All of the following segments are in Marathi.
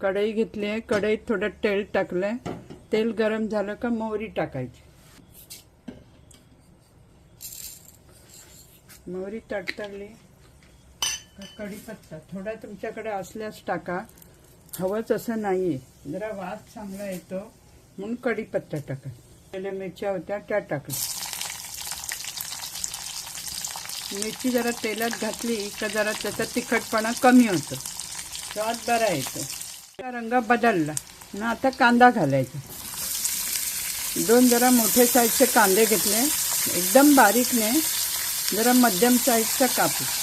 कढई घेतली आहे. कढईत थोडं तेल टाकलंय. तेल गरम झालं का मोहरी टाकायची. मोहरी तडतडली का कढीपत्ता थोडा तुमच्याकडे असल्यास टाका. हवंच असं नाही, जरा वास चांगला येतो म्हणून कढीपत्ता टाका. पहिल्या मिरच्या होत्या त्या टाकल्या. मिरची जरा तेलात घातली का जरा त्याचा तिखटपणा कमी होतो, स्वाद बरा येतो. रंग बदलला ना आता कांदा घालायचा. 2 जरा मोठे साईजचे कांदे घेतले, एकदम बारीक नाही, जरा मध्यम साईजचा कापूस.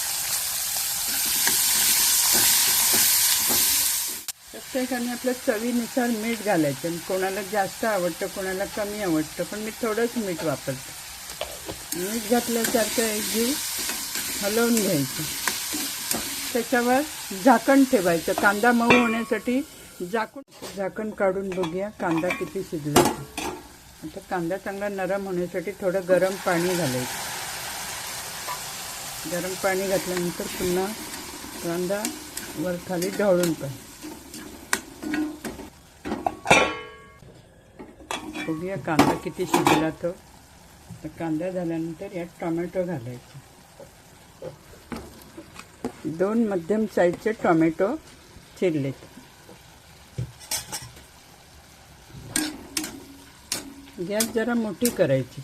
प्रत्येकाने आपल्या चवीनुसार मीठ घालायचं. कोणाला जास्त आवडतं, कोणाला कमी आवडतं, पण मी थोडंच मीठ वापरते. मीठ घातल्यासारखं एक जीव हलवून घ्यायचं. त्याच्यावर झाकण ठेवायचं. कांदा मऊ होण्यासाठी झाकण काढून बघूया कांदा किती शिजला. आता कांदा चांगला नरम होण्यासाठी थोडं गरम पाणी घालायचं. गरम पाणी घातल्यानंतर पुन्हा कांदा वर खाली ढवळून पाहिजे. बघूया कांदा किती शिजला तो. तर कांदा झाल्यानंतर यात टोमॅटो घालायचे. 2 मध्यम साईजचे टोमॅटो चिरलेत. गॅस जरा मोठी करायची.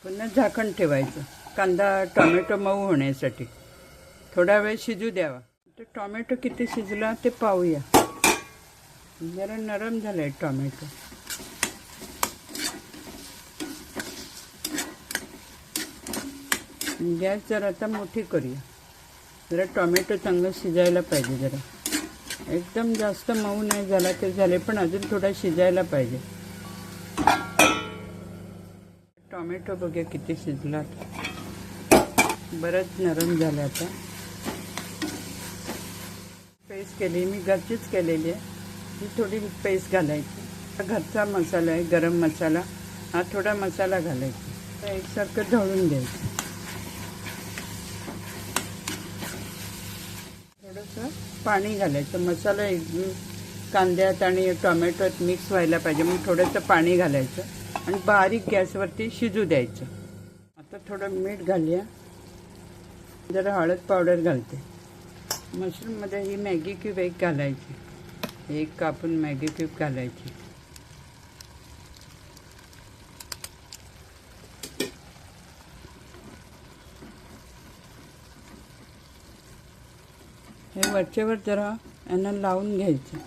पुन्हा झाकण ठेवायचं. कांदा टोमॅटो मऊ होण्यासाठी थोडा वेळ शिजू द्यावा. तर टोमॅटो किती शिजला ते पाहूया. जरा नरम झालाय टोमॅटो. गॅस जरा आता मोठी करूया. जरा टोमॅटो चांगलं शिजायला पाहिजे. जरा एकदम जास्त मऊ नाही झाला ते झाले, पण अजून थोडा शिजायला पाहिजे. टोमॅटो बघूया किती शिजला. बरंच नरम झालं. आता पेस्ट केली मी, घरचीच केलेली आहे. ही थोडी पेस्ट घालायची. घरचा मसाला आहे, गरम मसाला. हा थोडा मसाला घालायचा. एकसारखं ढवळून घ्यायचं. थोडंसं पाणी घालायचं. मसाला कांद्यात आणि टोमॅटोत मिक्स व्हायला पाहिजे, मग थोडंसं पाणी घालायचं आणि बारीक गॅसवरती शिजू द्यायचं. आता थोडं मीठ घालूया. जरा हळद पावडर घालते. मशरूममध्ये ही मॅगी क्यूब एक घालायची. एक कापून मॅगी क्यूब घालायची. हे वरचेवर जरा यांना लावून घ्यायचं.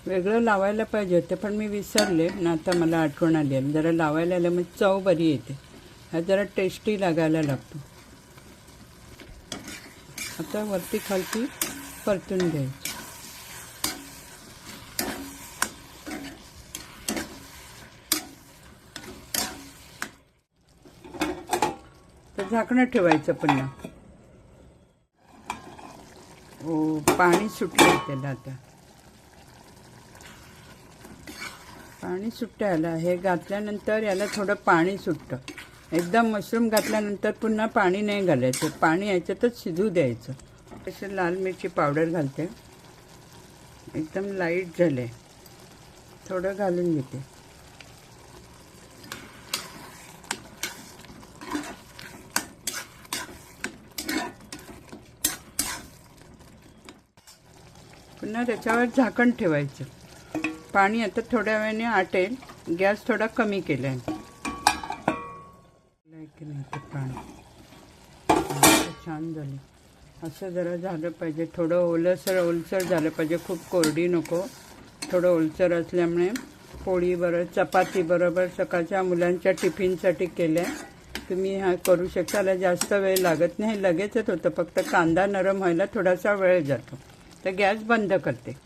वेगळं लावायला पाहिजे होतं पण मी विसरले ना, आता मला आठवण आली आहे. जरा लावायला आलं मग चव बरी येते. हा जरा टेस्टी लागायला लागतो. आता वरती खालती परतून घ्यायचं. तर झाकणं ठेवायचं पुन्हा. हो, पाणी सुटलं त्याला. आता पाणी सुटायला हे घातल्यानंतर याला थोडं पाणी सुटतं. एकदम मशरूम घातल्यानंतर पुन्हा पाणी नाही घालायचं. पाणी याच्यातच शिजू द्यायचं. तसे लाल मिरची पावडर घालते. एकदम लाईट झाले. थोडं घालून घेते. पुन्हा त्याच्यावर झाकण ठेवायचं. पाणी आता थोड्या वेळाने आटेल. गॅस थोडा कमी केला आहे. पाणी छान झालं. असं जरा झालं पाहिजे. थोडं ओलसर झालं पाहिजे. खूप कोरडी नको. थोडं ओलसर असल्यामुळे पोळी बरोबर चपाती बरोबर सकाळच्या मुलांच्या टिफिनसाठी केल्या. तुम्ही हा करू शकता. त्याला जास्त वेळ लागत नाही. लगेचच होतं. फक्त कांदा नरम व्हायला थोडासा वेळ जातो. तर गॅस बंद करते.